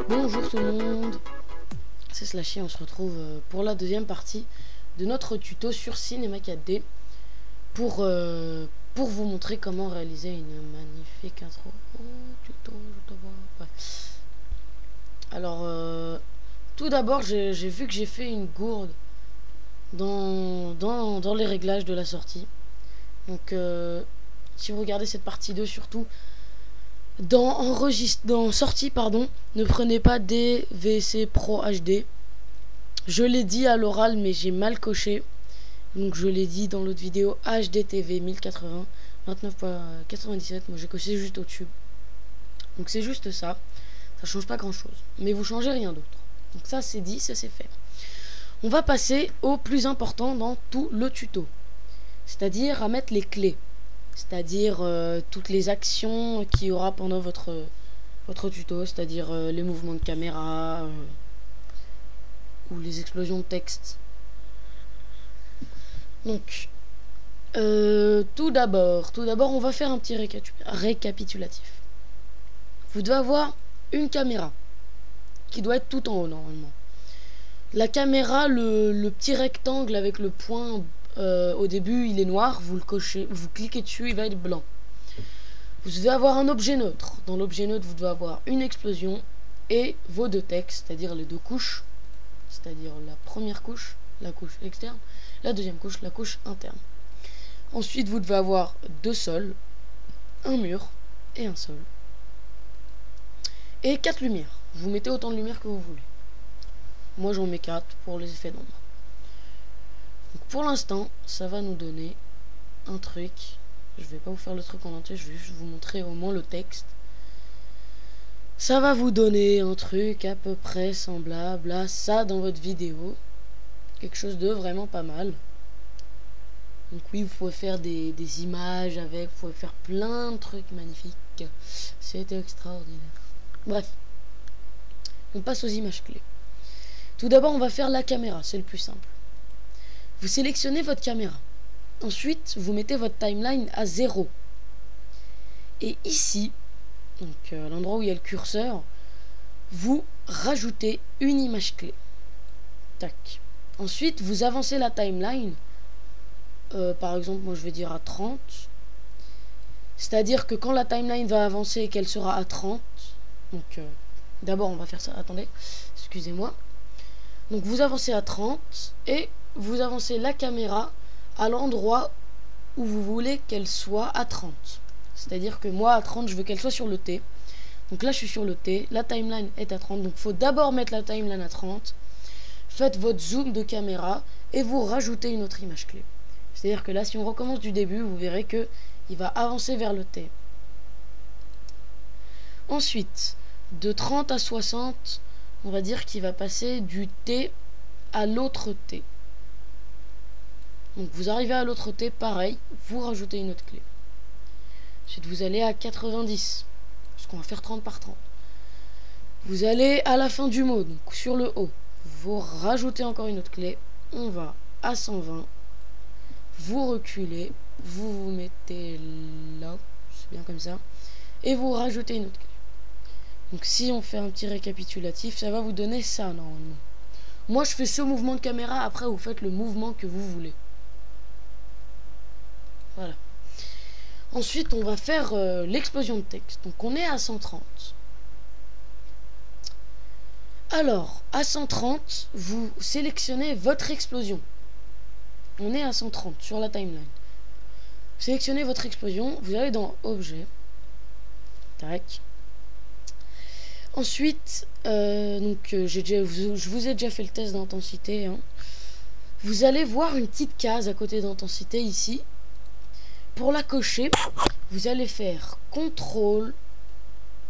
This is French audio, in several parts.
Bonjour tout le monde, c'est Slashy, on se retrouve pour la deuxième partie de notre tuto sur Cinema 4D pour vous montrer comment réaliser une magnifique intro. Tuto, je te vois. Bref. Alors, tout d'abord, j'ai vu que j'ai fait une gourde dans les réglages de la sortie. Donc, si vous regardez cette partie 2, surtout, dans sortie, pardon, ne prenez pas DVC Pro HD. Je l'ai dit à l'oral, mais j'ai mal coché. Donc je l'ai dit dans l'autre vidéo, HDTV 1080 29.97. Moi j'ai coché juste au-dessus. Donc c'est juste ça. Ça change pas grand chose. Mais vous changez rien d'autre. Donc ça c'est dit, ça c'est fait. On va passer au plus important dans tout le tuto. C'est-à-dire à mettre les clés. C'est-à-dire toutes les actions qu'il y aura pendant votre tuto. C'est-à-dire les mouvements de caméra ou les explosions de texte. Donc, tout d'abord, on va faire un petit récapitulatif. Vous devez avoir une caméra qui doit être tout en haut normalement. La caméra, le petit rectangle avec le point au début, il est noir. Vous le cochez, vous cliquez dessus, il va être blanc. Vous devez avoir un objet neutre. Dans l'objet neutre, vous devez avoir une explosion et vos deux textes, c'est-à-dire les deux couches, c'est-à-dire la première couche, la couche externe, la deuxième couche, la couche interne. Ensuite, vous devez avoir deux sols, un mur et un sol. Et 4 lumières. Vous mettez autant de lumières que vous voulez. Moi, j'en mets 4 pour les effets d'ombre. Donc, pour l'instant, ça va nous donner un truc. Je vais pas vous faire le truc en entier, je vais juste vous montrer au moins le texte. Ça va vous donner un truc à peu près semblable à ça dans votre vidéo. Quelque chose de vraiment pas mal. Donc oui, vous pouvez faire des images avec, vous pouvez faire plein de trucs magnifiques. C'était extraordinaire. Bref, on passe aux images clés. Tout d'abord, on va faire la caméra, c'est le plus simple. Vous sélectionnez votre caméra. Ensuite, vous mettez votre timeline à 0. Et ici, donc à l'endroit où il y a le curseur, vous rajoutez une image clé. Tac. Ensuite, vous avancez la timeline. Par exemple, moi je vais dire à 30. C'est-à-dire que quand la timeline va avancer et qu'elle sera à 30, donc d'abord on va faire ça, attendez, excusez-moi. Donc vous avancez à 30 et vous avancez la caméra à l'endroit où vous voulez qu'elle soit à 30. C'est-à-dire que moi à 30, je veux qu'elle soit sur le T. Donc là je suis sur le T, la timeline est à 30, donc il faut d'abord mettre la timeline à 30. Faites votre zoom de caméra et vous rajoutez une autre image clé. C'est-à-dire que là, si on recommence du début, vous verrez que il va avancer vers le T. Ensuite, de 30 à 60, on va dire qu'il va passer du T à l'autre T. Donc vous arrivez à l'autre T, pareil, vous rajoutez une autre clé. Ensuite, vous allez à 90, parce qu'on va faire 30 par 30. Vous allez à la fin du mot, donc sur le haut. Vous rajoutez encore une autre clé. On va à 120. Vous reculez. Vous mettez là. C'est bien comme ça. Et vous rajoutez une autre clé. Donc si on fait un petit récapitulatif, ça va vous donner ça normalement. Moi je fais ce mouvement de caméra. Après vous faites le mouvement que vous voulez. Voilà. Ensuite on va faire l'explosion de texte. Donc on est à 130. Alors, à 130, vous sélectionnez votre explosion. On est à 130 sur la timeline. Vous sélectionnez votre explosion, vous allez dans Objet. Tac. Ensuite, je vous ai déjà fait le test d'intensité. Hein. Vous allez voir une petite case à côté d'intensité ici. Pour la cocher, vous allez faire CTRL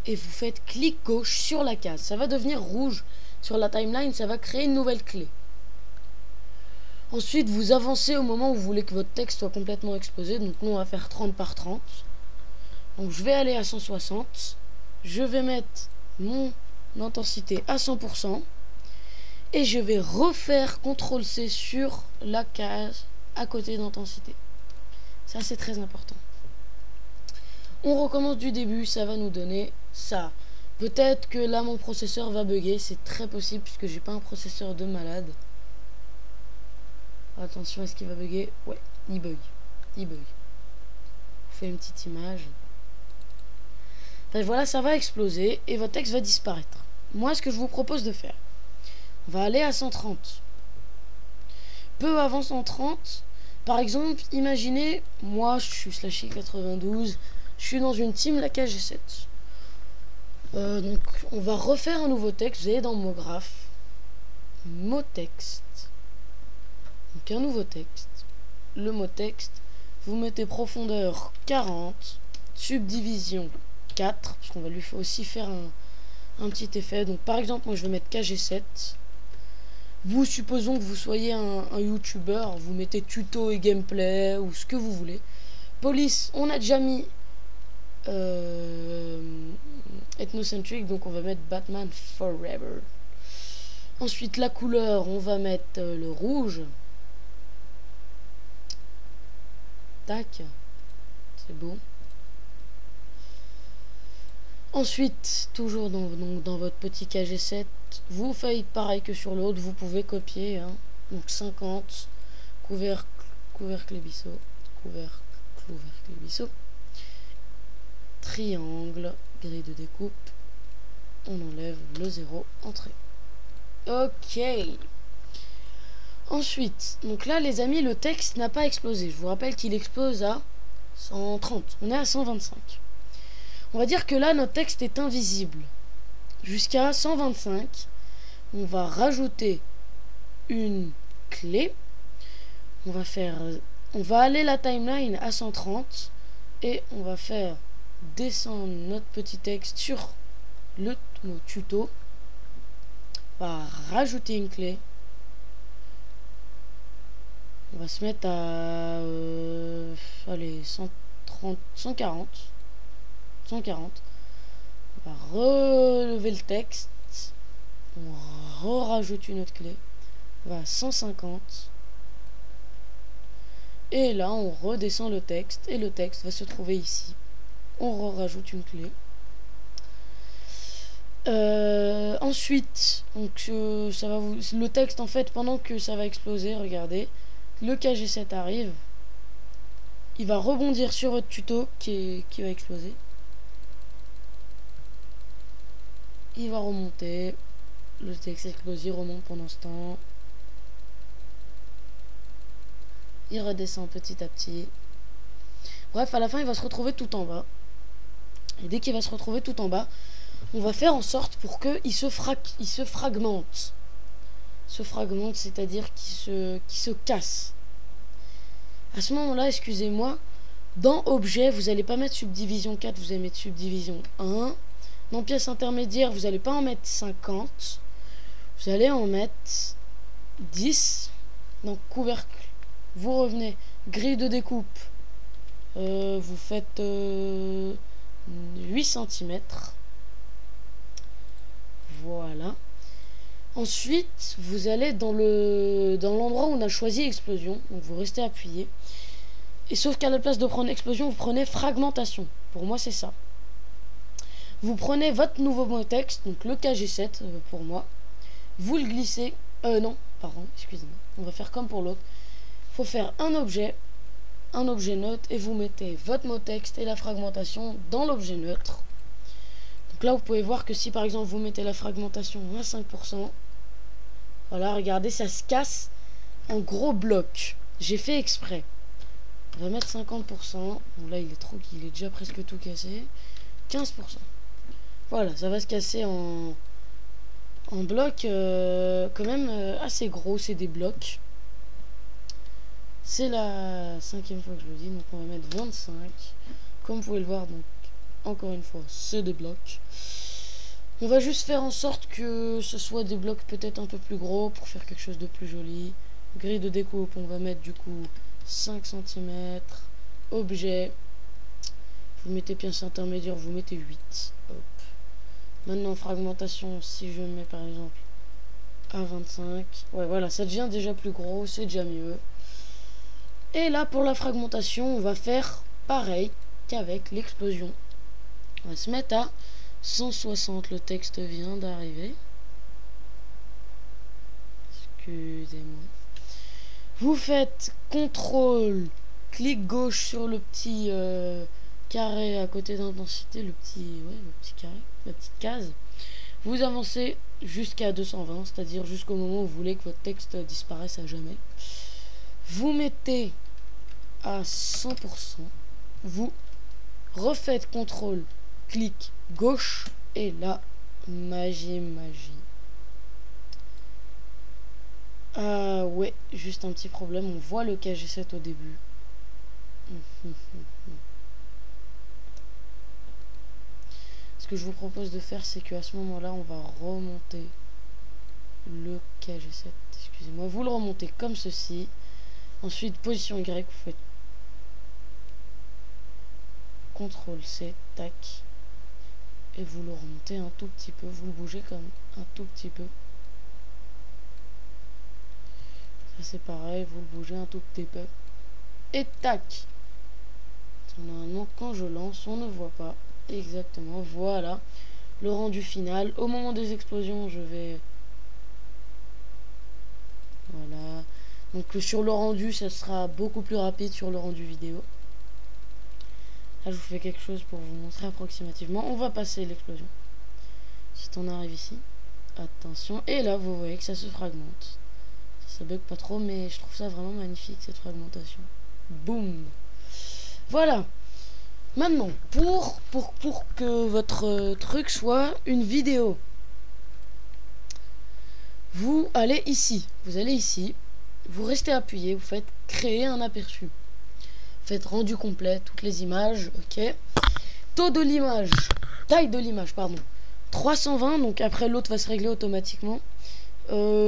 et vous faites clic gauche sur la case. Ça va devenir rouge sur la timeline, ça va créer une nouvelle clé. Ensuite, vous avancez au moment où vous voulez que votre texte soit complètement explosé. Donc nous, on va faire 30 par 30. Donc je vais aller à 160. Je vais mettre mon intensité à 100%. Et je vais refaire CTRL-C sur la case à côté d'intensité. Ça, c'est très important. On recommence du début, ça va nous donner ça. Peut-être que là mon processeur va bugger, c'est très possible puisque j'ai pas un processeur de malade. Attention, est-ce qu'il va bugger? Ouais, il bug. Il bug. Je fais une petite image. Enfin, voilà, ça va exploser et votre texte va disparaître. Moi, ce que je vous propose de faire, on va aller à 130. Peu avant 130, par exemple, imaginez, moi je suis Slashy92, je suis dans une team la KG7. Donc on va refaire un nouveau texte, vous allez dans mot graphe, mot texte, donc un nouveau texte, le mot texte, vous mettez profondeur 40, subdivision 4, parce qu'on va lui aussi faire un petit effet. Donc par exemple, moi je vais mettre KG7. Vous, supposons que vous soyez un youtubeur, vous mettez tuto et gameplay ou ce que vous voulez. Police, on a déjà mis ethnocentric, donc on va mettre Batman Forever. Ensuite, la couleur, on va mettre le rouge. Tac, c'est beau. Ensuite, toujours dans votre petit KG7, vous faites pareil que sur l'autre, vous pouvez copier. Hein. Donc 50, couvercle ébisso, couvercle ébisso, triangle, grille de découpe, on enlève le 0, entrée. Ok. Ensuite, donc là les amis, le texte n'a pas explosé. Je vous rappelle qu'il explose à 130, on est à 125. On va dire que là, notre texte est invisible. Jusqu'à 125, on va rajouter une clé. On va aller la timeline à 130 et on va faire descendre notre petit texte sur le mot tuto. On va rajouter une clé. On va se mettre à allez, 130, 140. 140. On va relever le texte. On rajoute une autre clé. On va à 150. Et là, on redescend le texte. Et le texte va se trouver ici. On rajoute une clé. Ensuite, donc, ça va le texte, en fait, pendant que ça va exploser, regardez. Le KG7 arrive. Il va rebondir sur votre tuto qui va exploser. Il va remonter. Le texte explosif remonte pendant ce temps. Il redescend petit à petit. Bref, à la fin, il va se retrouver tout en bas. Et dès qu'il va se retrouver tout en bas, on va faire en sorte pour qu'il se fragmente. Se fragmente, c'est-à-dire qu'il se casse. À ce moment-là, excusez-moi, dans objet, vous n'allez pas mettre subdivision 4, vous allez mettre subdivision 1. Dans pièce intermédiaire, vous n'allez pas en mettre 50. Vous allez en mettre 10. Donc couvercle, vous revenez. Grille de découpe, vous faites 8 cm. Voilà. Ensuite, vous allez dans l'endroit où on a choisi explosion. Donc vous restez appuyé. Et sauf qu'à la place de prendre explosion, vous prenez fragmentation. Pour moi, c'est ça. Vous prenez votre nouveau mot texte, donc le KG7 pour moi. Vous le glissez. Non, pardon, excusez-moi. On va faire comme pour l'autre. Il faut faire un objet neutre, et vous mettez votre mot texte et la fragmentation dans l'objet neutre. Donc là, vous pouvez voir que si par exemple vous mettez la fragmentation à 5%, voilà, regardez, ça se casse en gros bloc. J'ai fait exprès. On va mettre 50%. Bon, là, il est déjà presque tout cassé. 15%. Voilà, ça va se casser en blocs quand même assez gros. C'est des blocs. C'est la 5e fois que je le dis, donc on va mettre 25. Comme vous pouvez le voir, donc encore une fois, c'est des blocs. On va juste faire en sorte que ce soit des blocs peut-être un peu plus gros pour faire quelque chose de plus joli. Grille de découpe, on va mettre du coup 5 cm. Objet, vous mettez pièce intermédiaire, vous mettez 8. Hop. Maintenant, fragmentation, si je mets par exemple à 25. Ouais, voilà, ça devient déjà plus gros, c'est déjà mieux. Et là, pour la fragmentation, on va faire pareil. qu'avec l'explosion. On va se mettre à 160. Le texte vient d'arriver. Excusez-moi. Vous faites CTRL, clic gauche sur le petit carré à côté d'intensité, le petit carré, la petite case. Vous avancez jusqu'à 220, c'est-à-dire jusqu'au moment où vous voulez que votre texte disparaisse à jamais. Vous mettez à 100%. Vous refaites CTRL, clic gauche, et là, magie. Ouais, juste un petit problème, on voit le KG7 au début. Ce que je vous propose de faire, c'est qu'à ce moment-là, on va remonter le KG7. Excusez-moi, vous le remontez comme ceci. Ensuite, position Y, vous faites CTRL-C, tac. Et vous le remontez un tout petit peu. Vous le bougez comme un tout petit peu. Ça c'est pareil, vous le bougez un tout petit peu. Et tac. Normalement, quand je lance, on ne voit pas exactement. Voilà le rendu final. Au moment des explosions, je vais... Voilà. Donc sur le rendu, ça sera beaucoup plus rapide sur le rendu vidéo. Là, je vous fais quelque chose pour vous montrer approximativement. On va passer l'explosion. Si on arrive ici. Attention. Et là, vous voyez que ça se fragmente. Ça bug pas trop, mais je trouve ça vraiment magnifique, cette fragmentation. Boum. Voilà. Maintenant, pour que votre truc soit une vidéo, vous allez ici. Vous allez ici. Vous restez appuyé. Vous faites créer un aperçu. Vous faites rendu complet, toutes les images. Ok. Taux de l'image. Taille de l'image, pardon. 320. Donc après, l'autre va se régler automatiquement.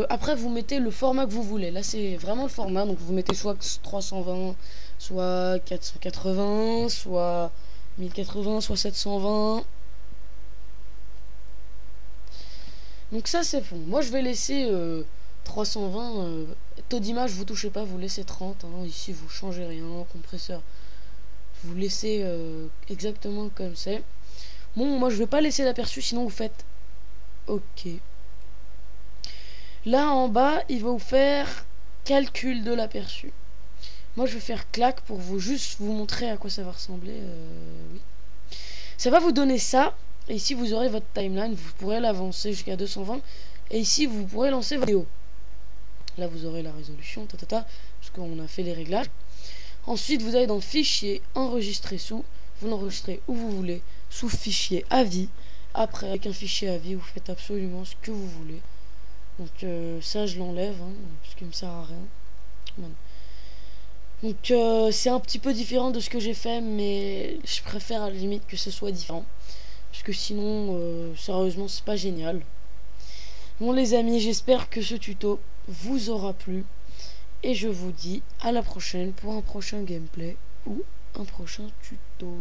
Après vous mettez le format que vous voulez. Là c'est vraiment le format, donc vous mettez soit 320, soit 480, soit 1080, soit 720. Donc ça c'est bon. Moi je vais laisser 320. Taux d'image vous touchez pas, vous laissez 30 hein. Ici vous changez rien. Compresseur vous laissez exactement comme c'est. Bon, moi je vais pas laisser l'aperçu, sinon vous faites OK. Là en bas, il va vous faire calcul de l'aperçu. Moi, je vais faire clac pour juste vous montrer à quoi ça va ressembler. Oui. Ça va vous donner ça. Et ici, vous aurez votre timeline. Vous pourrez l'avancer jusqu'à 220. Et ici, vous pourrez lancer votre vidéo. Là, vous aurez la résolution, parce qu'on a fait les réglages. Ensuite, vous allez dans Fichier, Enregistrer sous. Vous l'enregistrez où vous voulez, sous Fichier à vie. Après, avec un fichier à vie, vous faites absolument ce que vous voulez. Donc ça je l'enlève hein, parce qu'il me sert à rien. Voilà. Donc c'est un petit peu différent de ce que j'ai fait, mais je préfère à la limite que ce soit différent, parce que sinon sérieusement c'est pas génial. Bon les amis, j'espère que ce tuto vous aura plu et je vous dis à la prochaine pour un prochain gameplay ou un prochain tuto.